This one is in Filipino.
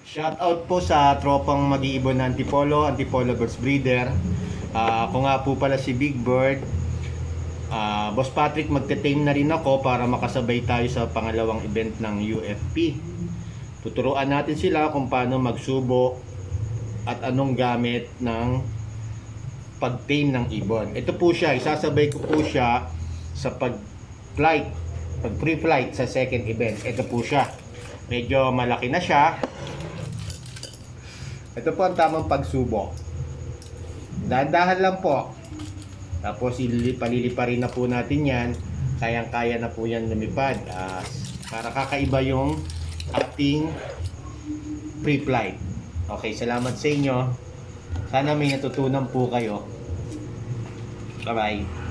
Shoutout po sa tropang mag-iibon na Antipolo, Antipolo Birds Breeder. Ako nga po pala si Big Bird. Boss Patrick, magte-tame na rin ako para makasabay tayo sa pangalawang event ng UFP. Tuturuan natin sila kung paano magsubo at anong gamit ng pag-tame ng ibon. Ito po siya, isasabay ko po siya sa pag-flight, pag-pre-flight sa second event. Ito po siya. Medyo malaki na siya. Ito po ang tamang pagsubo. Dahan-dahan lang po. Tapos paliliparin na po natin yan. Kayang-kaya na po yan lumipad. Para kakaiba yung ating pre-flight. Okay, salamat sa inyo. Sana may natutunan po kayo. Bye-bye.